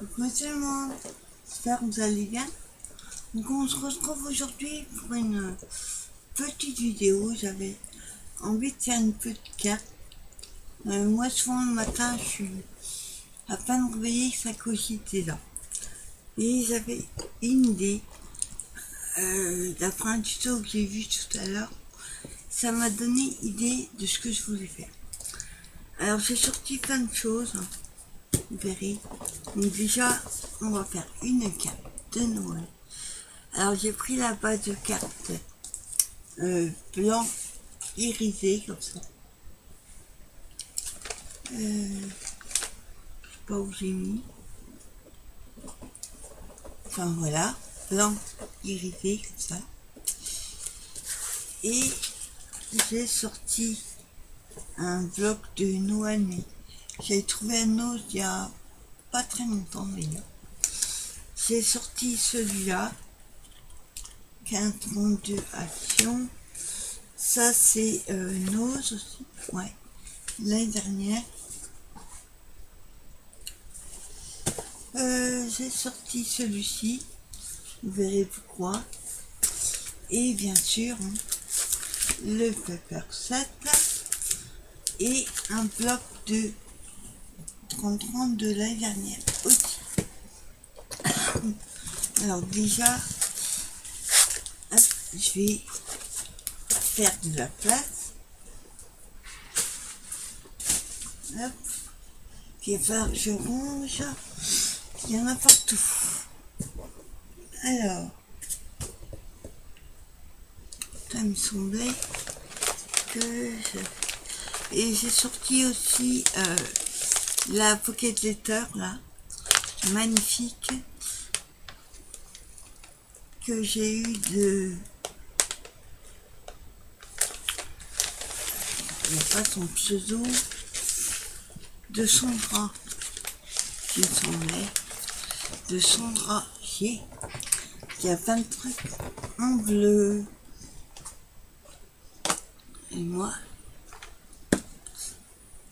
Coucou tout le monde, j'espère que vous allez bien. Donc on se retrouve aujourd'hui pour une petite vidéo. J'avais envie de faire une petite carte. Moi souvent le matin je suis à peine réveillée que ça cogitait là. Et j'avais une idée, d'après un tuto que j'ai vu tout à l'heure, ça m'a donné idée de ce que je voulais faire. Alors j'ai sorti plein de choses, hein, vous verrez. Donc déjà on va faire une carte de Noël. Alors j'ai pris la base de cartes blanc irisé comme ça. Je sais pas où j'ai mis. Enfin voilà, blanc irisé comme ça. Et j'ai sorti un bloc de Noël, mais j'ai trouvé un autre il y a pas très longtemps d'ailleurs. J'ai sorti celui-là, 15-32 actions. Ça c'est Nose aussi, ouais, l'année dernière. J'ai sorti celui-ci, vous verrez pourquoi. Et bien sûr, hein, le Pepper 7 et un bloc de 30-30 de l'année dernière aussi. Alors déjà, hop, je vais faire de la place. Hop, puis il va falloir que je range. Il y en a partout. Alors, ça me semblait que je... Et j'ai sorti aussi la Pocket Letter, là, magnifique, que j'ai eu de... Il n'y a pas son pseudo, de Sandra, qui me semblait, de Sandra G. Il y a plein de trucs en bleu. Et moi,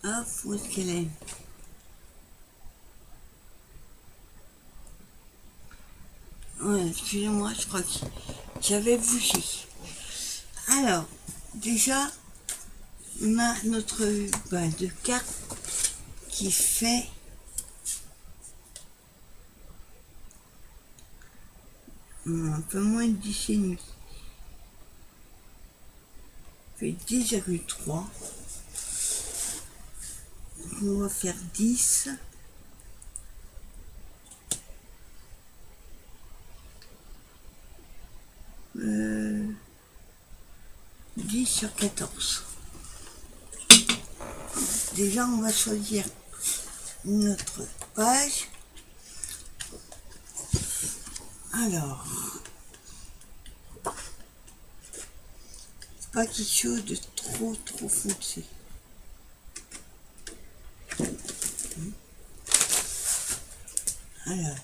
hop, où est-ce qu'elle est? Ouais, excusez-moi, je crois que j'avais bougé. Alors, déjà, on a notre base de cartes qui fait un peu moins de 10,5. Fait 10,3. On va faire 10. Euh, 10 sur 14. Déjà, on va choisir notre page. Alors, pas quelque chose de trop foncé. Alors,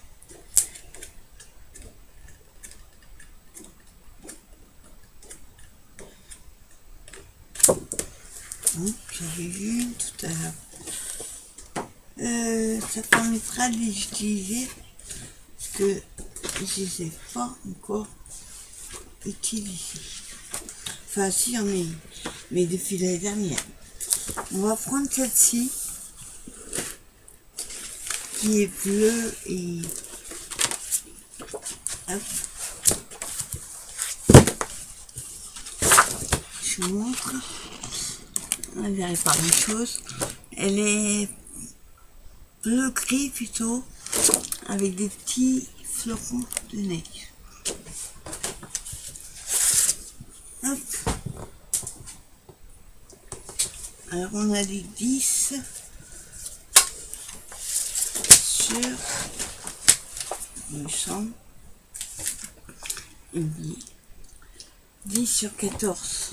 j'avais vu une tout à l'heure. Ça permettra de les utiliser parce que je les ai pas encore utilisés. Enfin, si, j'en ai eu, mais depuis l'année dernière. On va prendre celle-ci qui est bleue et hop. Je vous montre. On verra pas une chose. Elle est bleu gris plutôt, avec des petits flocons de neige. Hop. Alors on a les 10 sur, il me semble, 10 sur 14.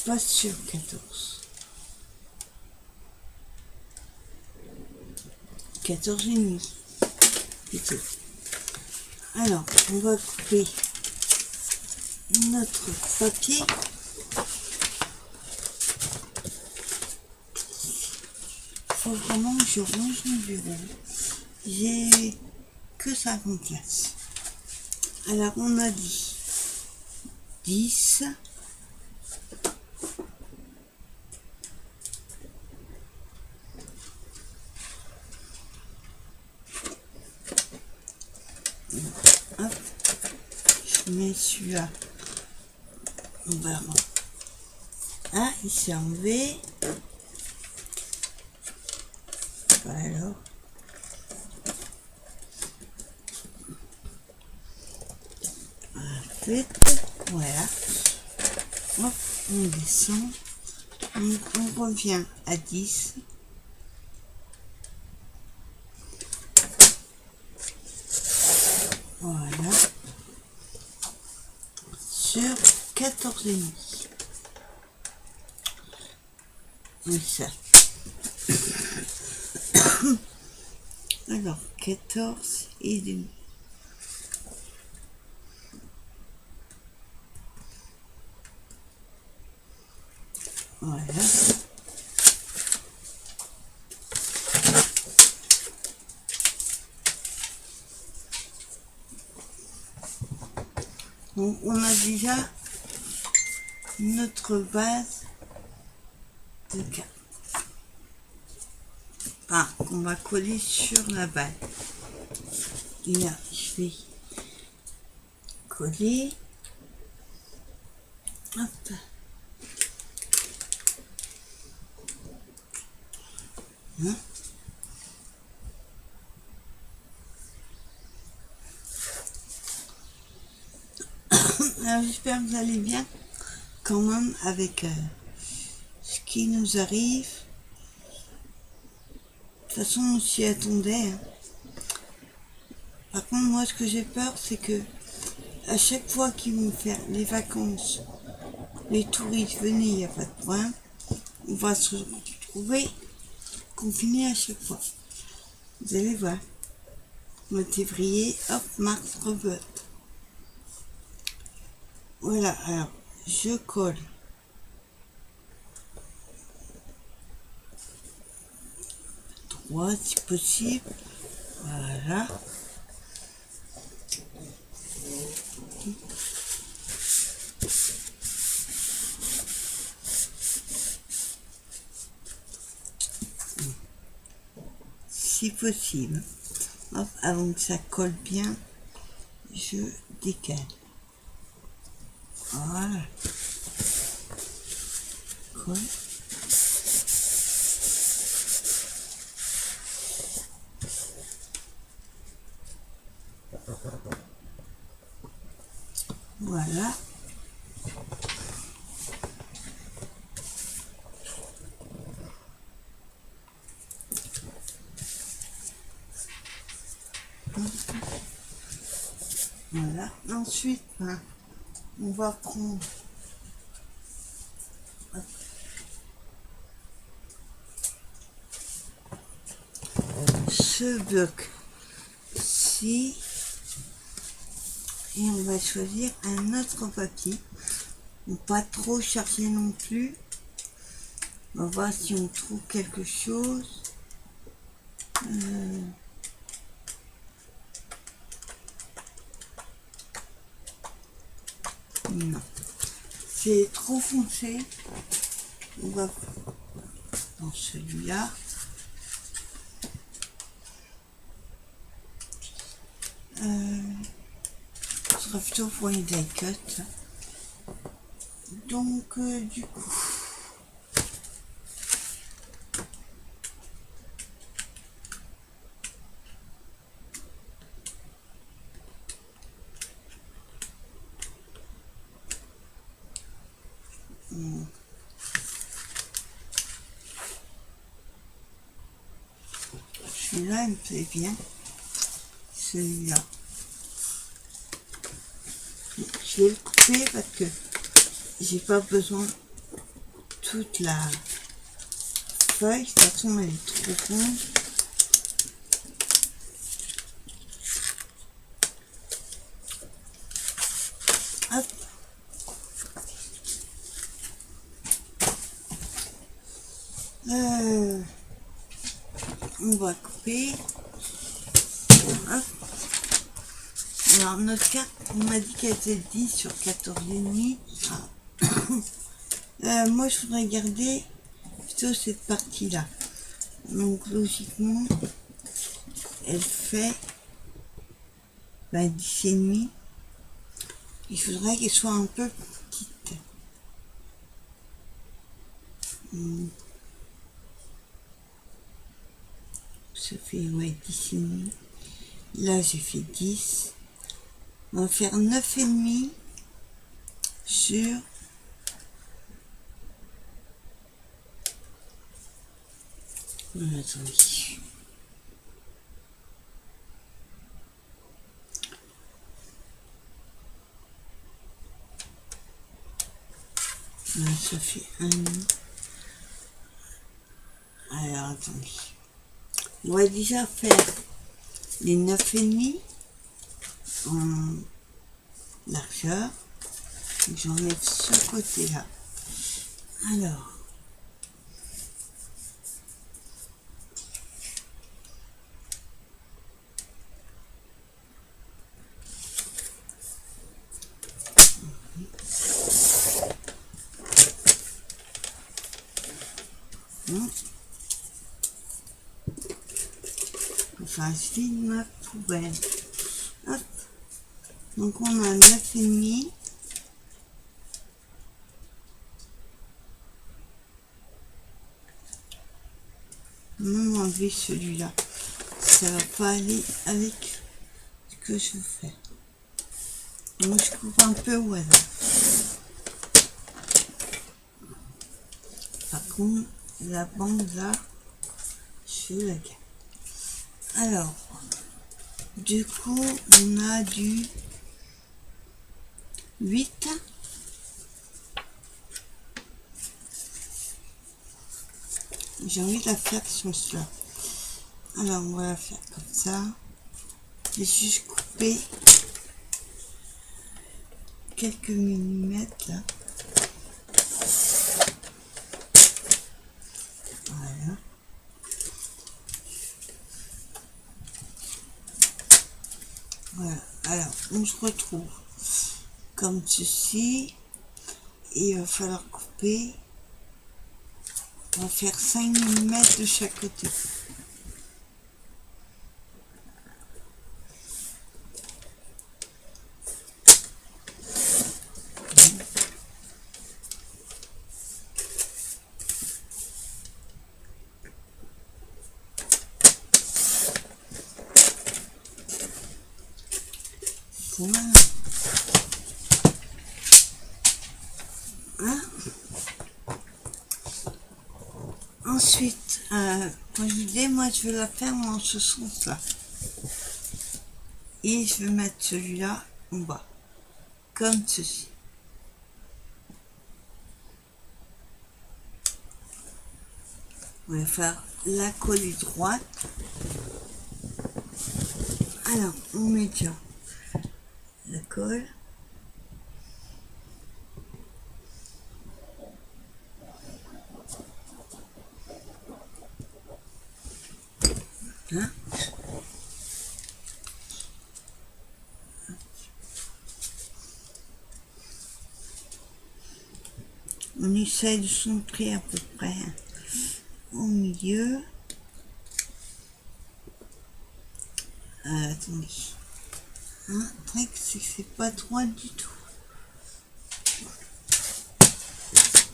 Pas sur 14. 14 et demi. Plutôt. Alors, on va couper notre papier. faut vraiment que je range mon bureau. J'ai que 50 places. Alors on a dit 10. Hop, je mets celui-là. On va voir. Ah, il s'est enlevé. Alors. Ensuite, voilà. Hop, on descend. On revient à 10. Voilà. Sur 14,5. Oui, ça. Alors, 14,5. Voilà. Donc, on a déjà notre base de cartes. Enfin, qu'on va coller sur la balle. Et là, je vais coller. Hop. Hein? Alors, j'espère que vous allez bien quand même avec ce qui nous arrive. De toute façon, on s'y attendait. Hein. Par contre, moi, ce que j'ai peur, c'est que à chaque fois qu'ils vont faire les vacances, les touristes venaient, il n'y a pas de problème. On va se retrouver confinés à chaque fois. Vous allez voir. Mois de février, hop, mars, rebeute. Voilà, alors, je colle. Droit, si possible. Voilà. Si possible. Hop, avant que ça colle bien, je décale. Voilà. Colle. Voilà. Voilà. Ensuite, ben, on va prendre ce bloc-ci et on va choisir un autre papier. Pas trop chargé non plus. On va voir si on trouve quelque chose. Non. C'est trop foncé. On va dans celui-là. Ce sera plutôt pour une die cut. Donc, du coup, celui-là, il me plaît bien. Celui-là. Je vais le couper parce que j'ai pas besoin toute la feuille. De toute façon, elle est trop grande. Hop. on va couper. Hop. Alors notre carte, on m'a dit qu'elle était 10 sur 14,5. Moi je voudrais garder plutôt cette partie là. Donc logiquement elle fait 10,5. Il faudrait qu'elle soit un peu petite. Ça fait 10,5. Là j'ai fait 10. On va faire 9,5 sur attendez. Là, ça fait 1. Alors attendez. On va déjà faire les 9,5 en largeur. J'enlève ce côté là. Alors enfin je vide ma poubelle. Hop. Donc on a 9,5. Même enlever celui-là, ça va pas aller avec ce que je veux faire. Donc je coupe un peu au hasard. Par contre la bande là, je la garde. Alors du coup on a du 8. J'ai envie de la faire sur cela. Alors on va la faire comme ça. J'ai juste coupé quelques millimètres là. Voilà. Voilà. Alors on se retrouve comme ceci. Et il va falloir couper. On va faire 5 mm de chaque côté. Voilà. Hein? Ensuite, quand je disais, moi je vais la faire dans ce sens-là. Et je vais mettre celui-là en bas, comme ceci. On va faire la coller droite. Alors, on met déjà la colle. Hein? On essaye de centrer à peu près au milieu. Attendez. Un truc, c'est que c'est pas droit du tout.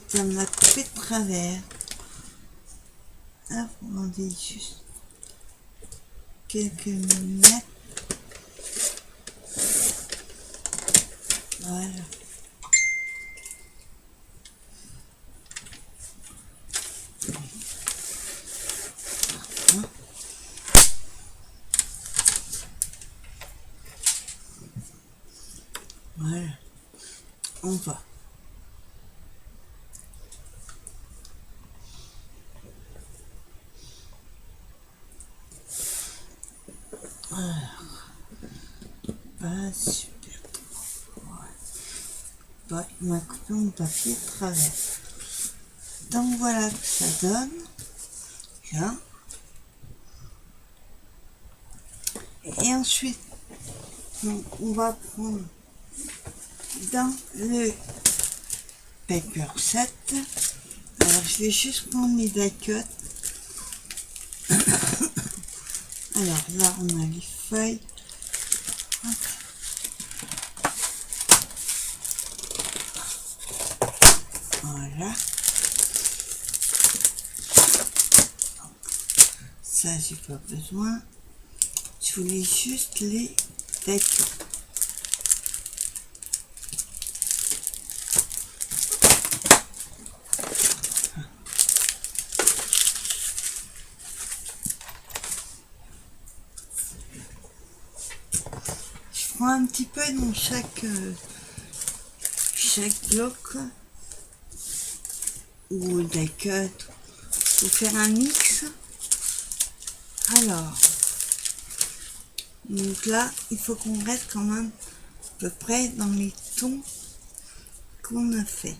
Ça me l'a coupé de travers. Ah, vous rendez juste quelques millimètres. Voilà. Voilà. On va. Alors, pas super. Ouais, il m'a coupé mon papier de travers. Donc voilà que ça donne. Bien. Et ensuite, donc, on va prendre dans le paper set. Alors, je vais juste prendre mes die cuts. Alors là, on a les feuilles. Hop. Voilà. Ça, j'ai pas besoin. Je voulais juste les die cuts. Je prends un petit peu dans chaque bloc ou die cut pour faire un mix. Alors, donc là, il faut qu'on reste quand même à peu près dans les tons qu'on a fait.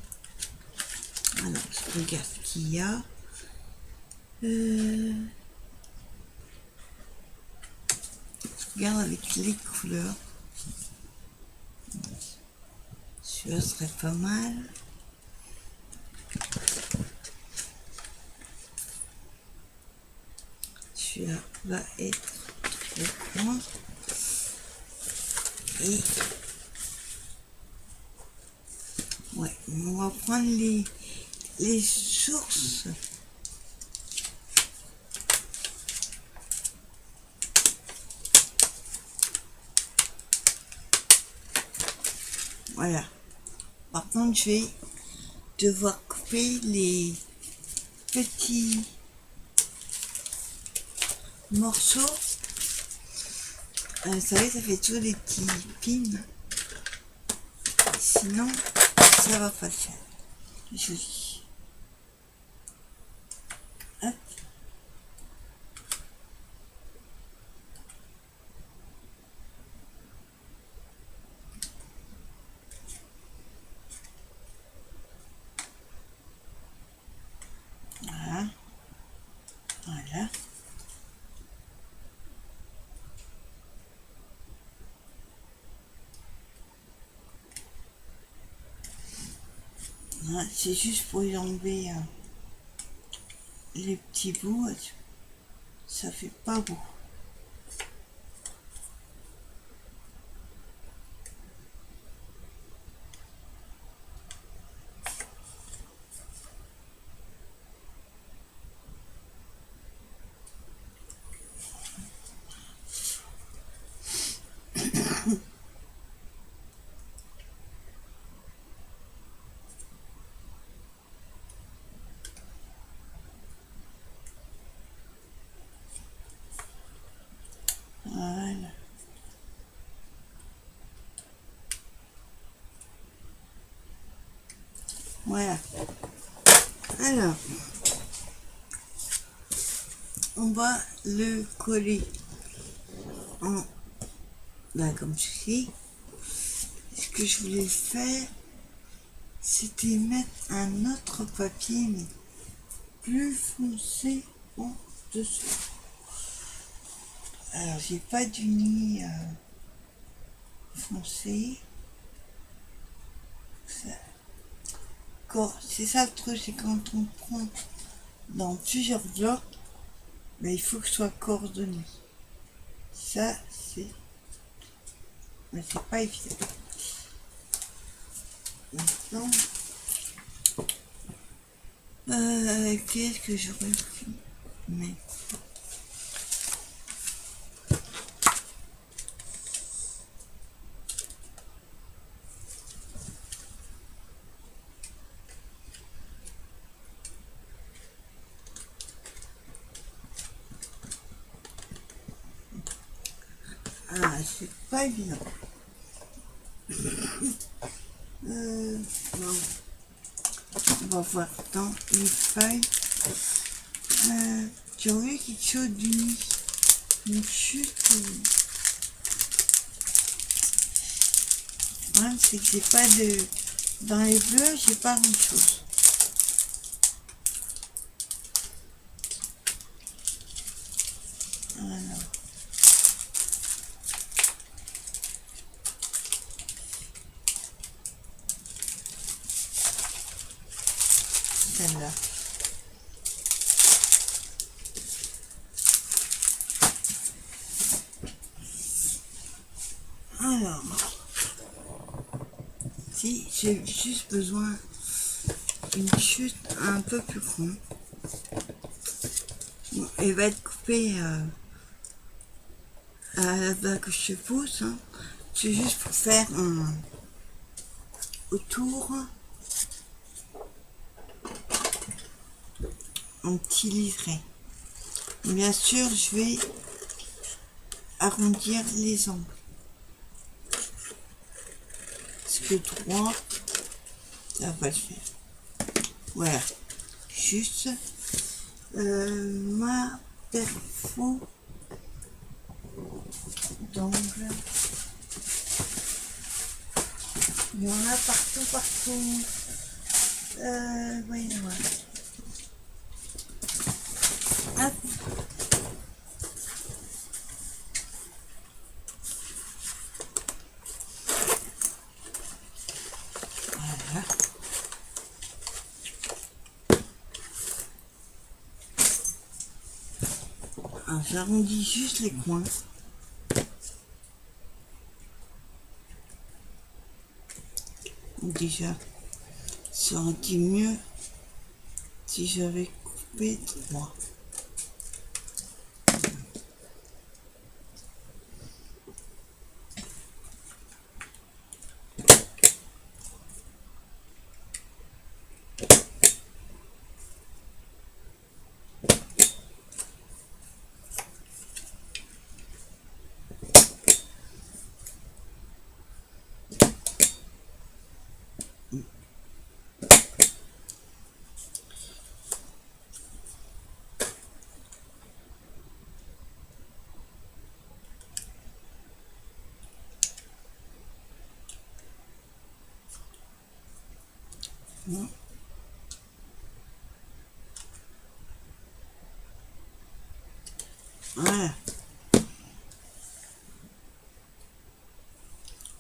Alors, je regarde ce qu'il y a. Je regarde avec les couleurs. Celui-là serait pas mal. Celui-là va être trop grand. Et ouais, on va prendre les sources. Voilà. Par contre, je vais devoir couper les petits morceaux. Vous savez, ça fait toujours des petits pins. Sinon, ça va pas le faire. Joli. Hop. Voilà. Voilà. Voilà. C'est juste pour y enlever les petits bouts. Ça fait pas beau. Voilà. Voilà. Alors, on va le coller en comme ceci. Ce que je voulais faire, c'était mettre un autre papier, mais plus foncé en dessous. Alors, j'ai pas d'uni foncé. C'est ça le truc, c'est quand on prend dans plusieurs blocs, mais il faut que ce soit coordonné. Ça, mais c'est pas évident. Maintenant, qu'est-ce que j'aurais pu mettre? Ah, c'est pas évident. Non. On va voir dans les feuilles. Tu as vu quelque chose d'une chute. Le problème, c'est que j'ai pas de. Dans les bleus, j'ai pas grand chose. Alors. celle-là. Alors, si j'ai juste besoin d'une chute un peu plus grande, bon, elle va être coupée à la bague que je pousse, hein. C'est juste pour faire autour un petit liseré. Bien sûr, je vais arrondir les angles. Parce que droit, ça va pas le faire. Voilà. Juste ma perfo d'angle. Il y en a partout. Voyons voir. Hop. Voilà. Alors, j'arrondis juste les coins. Déjà, ça aurait été mieux si j'avais coupé droit. Non. Voilà.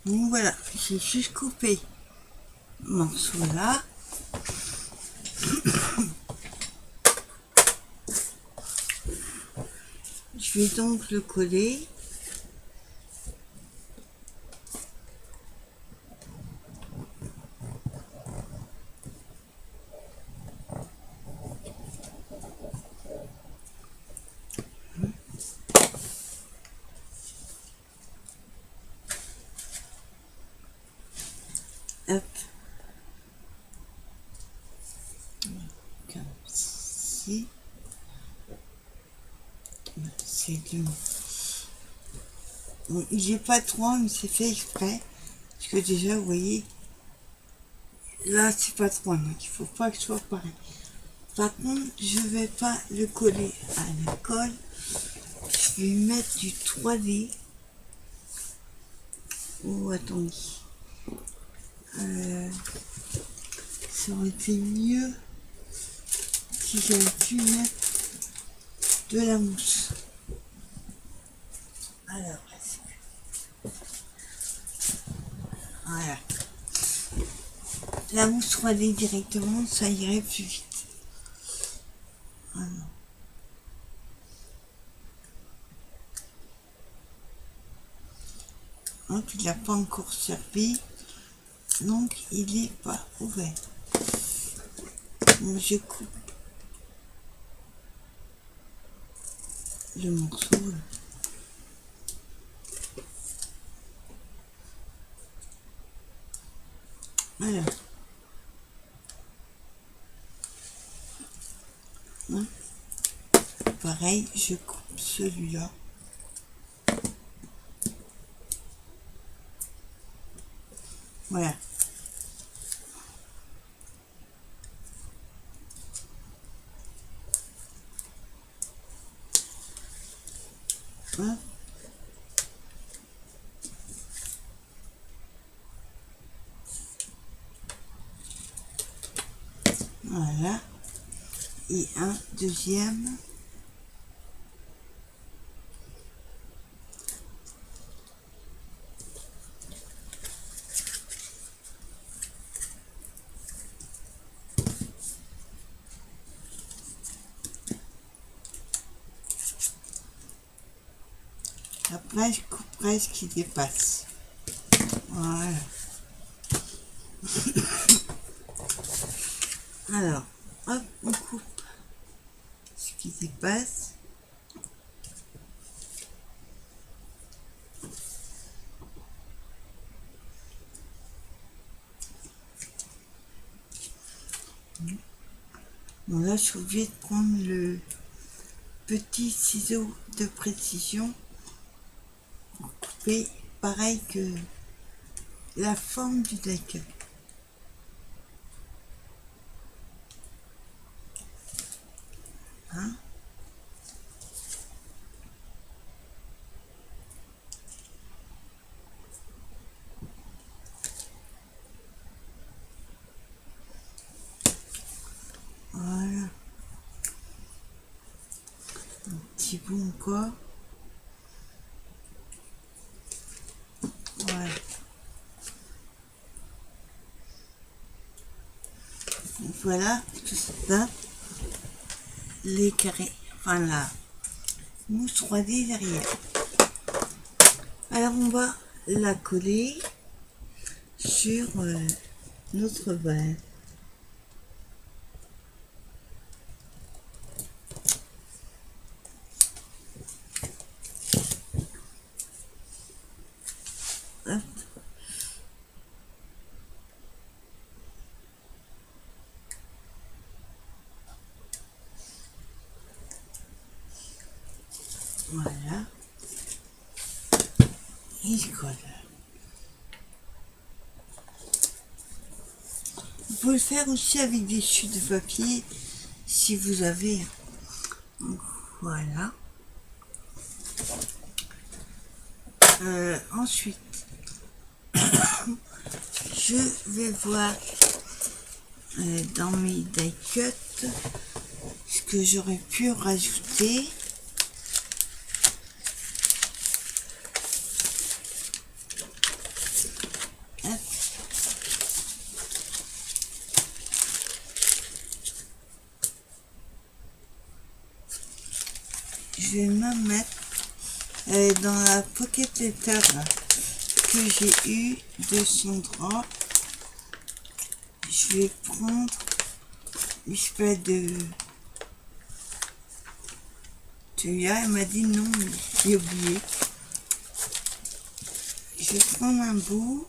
Donc voilà, j'ai juste coupé ce morceau là. Je vais donc le coller. Hop. Comme ci. C'est du... Bon, il n'est pas trop, mais c'est fait exprès. Parce que déjà, vous voyez, là, c'est pas trop, donc il faut pas que ce soit pareil. Par contre, je vais pas le coller à la colle. Je vais mettre du 3D. Oh, attendez. Ça aurait été mieux si j'avais pu mettre de la mousse. Alors, voilà. La mousse 3D directement, ça irait plus vite. Voilà. Donc, il n'a pas encore servi. Donc, il n'est pas ouvert. Donc, je coupe le morceau. Là. Voilà. Hein? Pareil, je coupe celui-là. Voilà. Hein? Voilà. Et un deuxième. presque qui dépasse. Voilà. Alors, hop, on coupe ce qui dépasse. Bon, là, je suis obligée de prendre le petit ciseau de précision pour couper pareil que la forme du deck. Hein? Voilà. Un petit bout encore. Voilà. Donc voilà, tout ça, les carrés, enfin la mousse 3D derrière. Alors on va la coller sur notre base. Hop. Voilà. Et je colle. Vous pouvez le faire aussi avec des chutes de papier si vous avez. Voilà. Ensuite, je vais voir dans mes die cuts ce que j'aurais pu rajouter. Hop. Je vais me mettre dans la pocket letter là, que j'ai eu de Sandra. Je vais prendre une espèce de... Celui-là, elle m'a dit non, mais j'ai oublié. Je vais prendre un bout.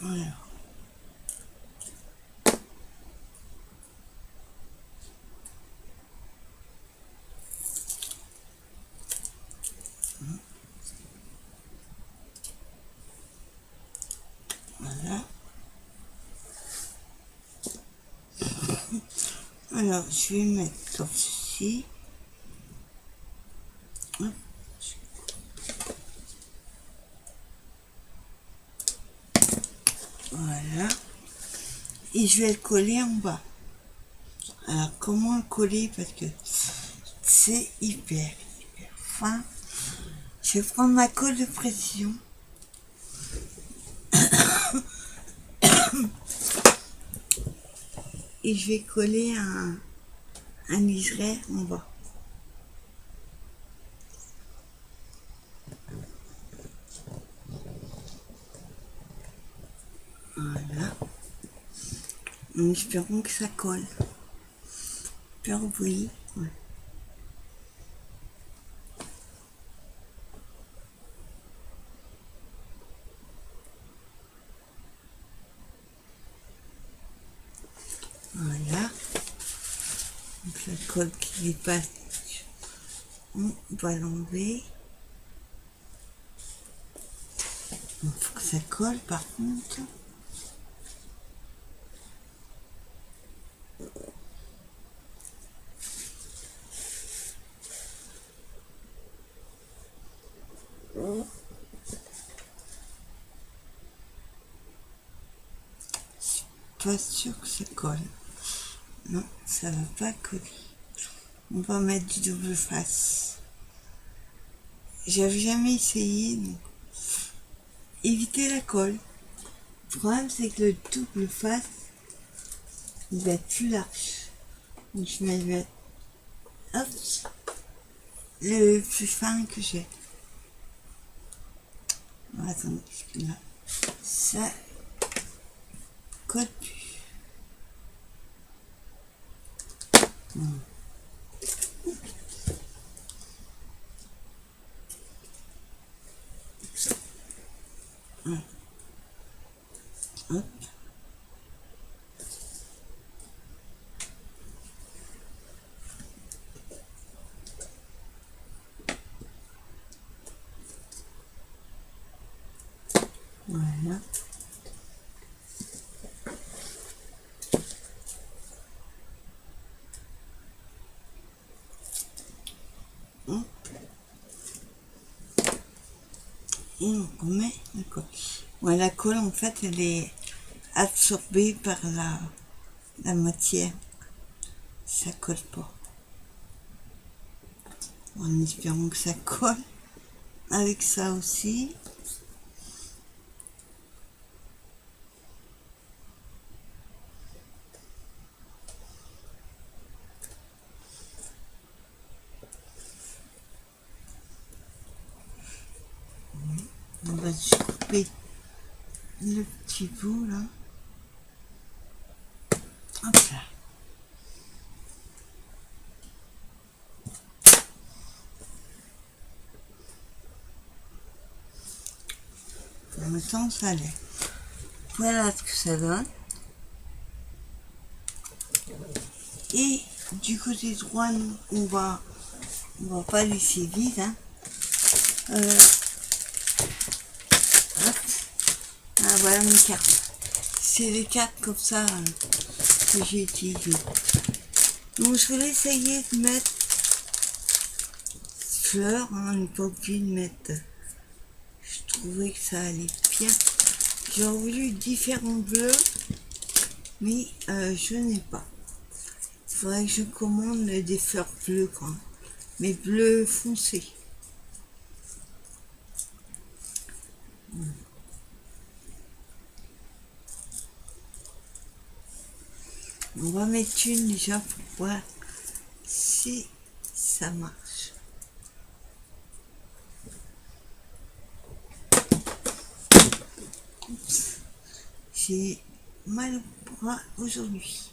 Voilà. Voilà. Alors, je vais mettre comme ceci. Hop. Voilà. Et je vais le coller en bas. Alors, comment le coller? Parce que c'est hyper fin. Je vais prendre ma colle de précision. Et je vais coller un liseré en bas. Voilà. En espérant que ça colle. Peur bruit. Ouais. Voilà. Donc la colle qui dépasse, on va l'enlever. Il faut que ça colle par contre. Pas sûr que ça colle. Non, ça va pas coller. On va mettre du double face. J'avais jamais essayé, donc éviter la colle. Le problème c'est que le double face il va être plus large. Donc je vais mettre hop, le plus fin que j'ai. Attendez, là, ça colle plus. Hop. Voilà. Et on remet la colle. Ouais, la colle, en fait, elle est absorbée par la matière. Ça colle pas. En espérant que ça colle. Avec ça aussi. On va juste couper le petit bout là. Hop là. En même temps, ça allait. Voilà ce que ça donne. Et du côté droit, on va pas laisser vide. Hein. Hop. Ah, voilà mes cartes. C'est les cartes comme ça que j'ai utilisées. Donc je voulais essayer de mettre fleurs. Hein, on n'est pas obligé de mettre. Je trouvais que ça allait bien. J'ai voulu différents bleus, mais je n'ai pas. Il faudrait que je commande des fleurs bleues, quoi. Mais bleu foncé. On va mettre une déjà pour voir si ça marche. J'ai mal au bras aujourd'hui.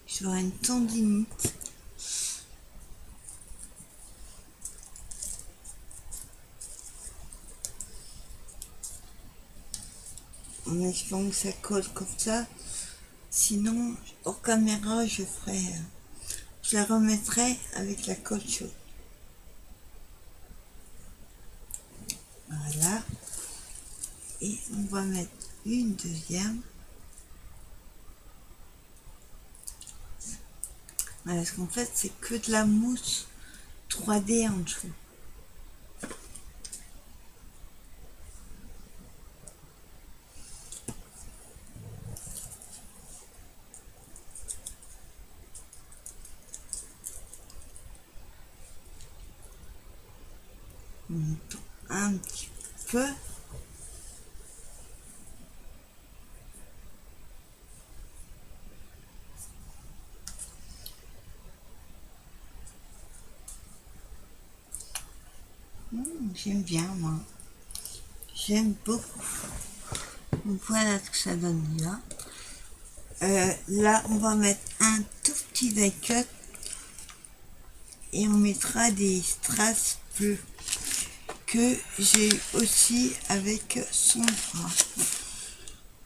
J'aurai une tendinite. En espérant que ça colle comme ça. Sinon, hors caméra, je la remettrai avec la colle chaude. Voilà. Et on va mettre une deuxième. Parce qu'en fait, c'est que de la mousse 3D en dessous. Un petit peu. J'aime bien, moi. J'aime beaucoup. Donc voilà ce que ça donne là. Là, on va mettre un tout petit die cut et on mettra des strass bleus que j'ai aussi avec son bras.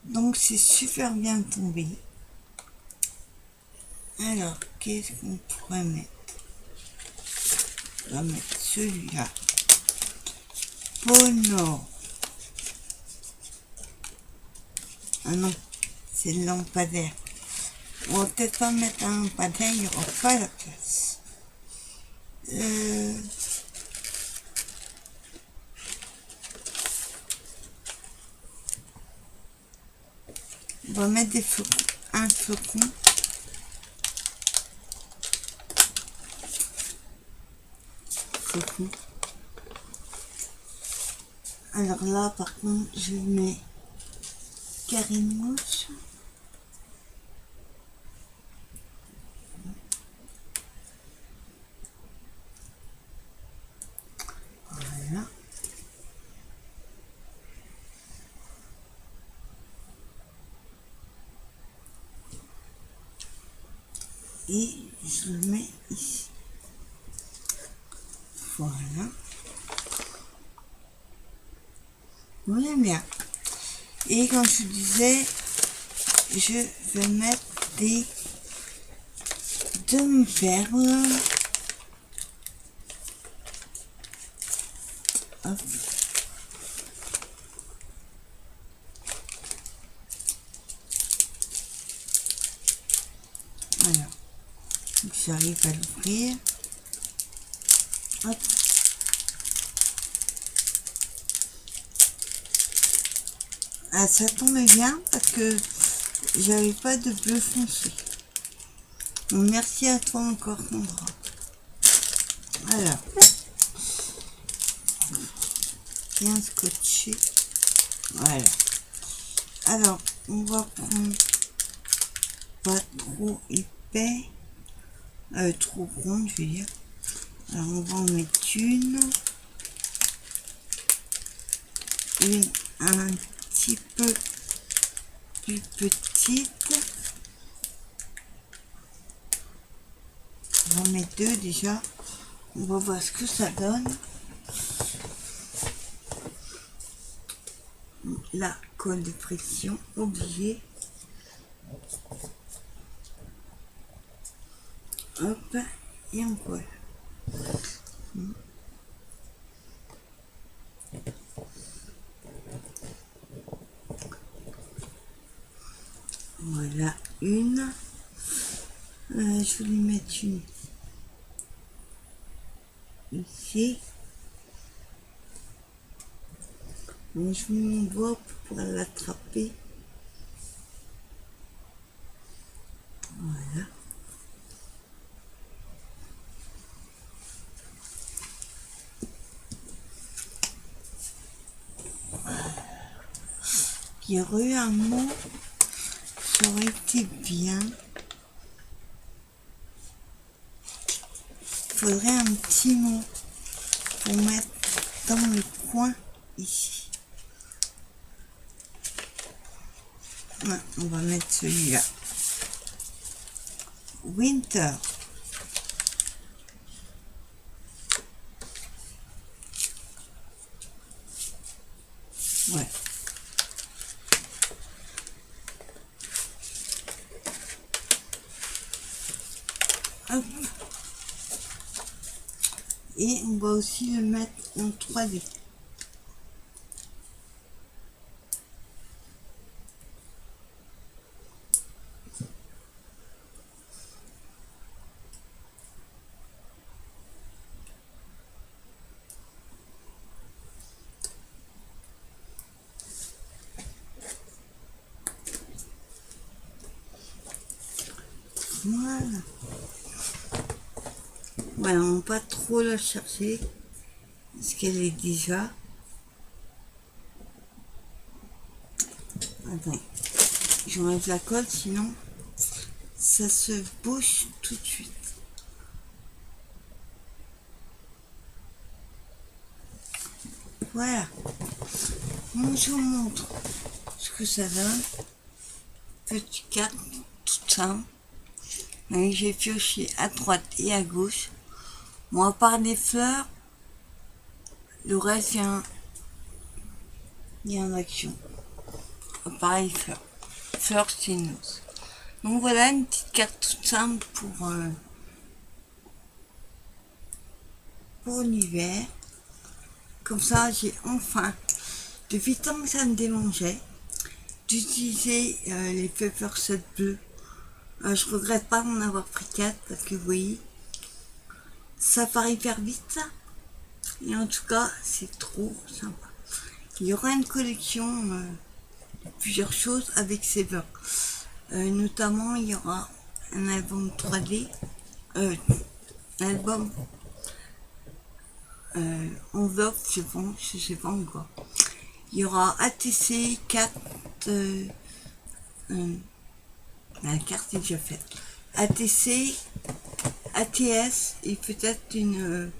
Donc c'est super bien tombé. Alors, qu'est-ce qu'on pourrait mettre? On va mettre celui-là. Pono. Ah non, c'est le lampadaire. On va peut-être pas mettre un lampadaire, il n'y aura pas la place. On va mettre des flocons. Un flocon. Flocon. Alors là, par contre, je mets Karine Mouche. et je le mets ici. Voilà. On aime bien. Et comme je disais, je vais mettre des demi-perles. Hop. Voilà. J'arrive à l'ouvrir. Hop. Ah, ça tombait bien parce que j'avais pas de bleu foncé. Donc, merci à toi encore, Sandra. Voilà. Bien scotché. Voilà. Alors, on va prendre pas trop épais. Trop ronde, je veux dire. Alors, on va en mettre une un petit peu plus petite. On va en mettre deux déjà. On va voir ce que ça donne. La colle de pression, obligée. Hop, et on colle. Voilà une. Je vais lui mettre une ici. Donc, je mets mon doigt pour pouvoir l'attraper. Voilà. Il y aurait eu un mot, ça aurait été bien. Il faudrait un petit mot pour mettre dans le coin ici. Ouais, on va mettre celui-là. Winter. Ouais. Hop. Et on va aussi le mettre en 3D. Voilà. Voilà, on va pas trop la chercher. Parce qu'elle est déjà. Attends. J'enlève la colle, sinon ça se bouche tout de suite. Voilà. Bon, je vous montre ce que ça donne. Petit carte, tout simple. J'ai pioché à droite et à gauche. Bon, à part des fleurs, le reste vient en action. Pareil, fleurs. Fleurs, c'est une ose. Donc voilà, une petite carte toute simple pour l'hiver. Comme ça, j'ai enfin, depuis tant que ça me démangeait, d'utiliser les Pepper Set bleus. Je regrette pas d'en avoir pris 4 parce que vous voyez, ça part hyper vite. Et en tout cas, c'est trop sympa. Il y aura une collection de plusieurs choses avec ces vins. Notamment, il y aura un album 3D, un album enveloppe, je sais pas encore. Il y aura ATC, 4, la carte est déjà faite. ATC, ATS et peut-être une...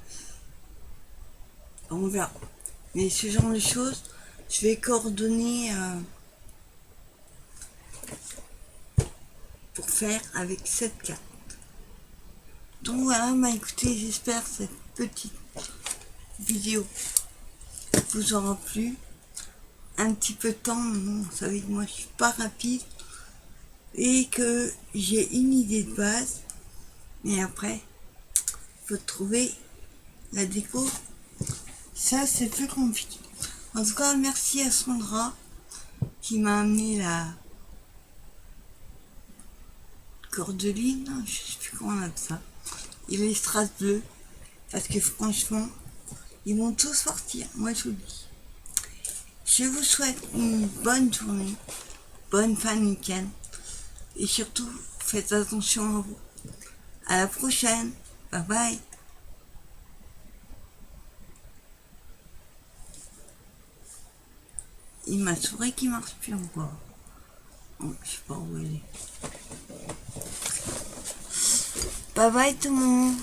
on verra. Mais ce genre de choses, je vais coordonner pour faire avec cette carte. Donc voilà, bah écoutez, j'espère que cette petite vidéo vous aura plu. Un petit peu de temps, bon, vous savez que moi je suis pas rapide et que j'ai une idée de base, mais après, il faut trouver la déco. Ça, c'est plus compliqué. En tout cas, merci à Sandra qui m'a amené la cordeline, je sais plus comment on appelle ça, et les strass bleus, parce que franchement, ils vont tous sortir, moi je vous le dis. Je vous souhaite une bonne journée, bonne fin de week-end, et surtout, faites attention à vous. À la prochaine, bye bye. Il m'a souris qui marche plus encore. Oh, je sais pas où elle est. Bye bye tout le monde.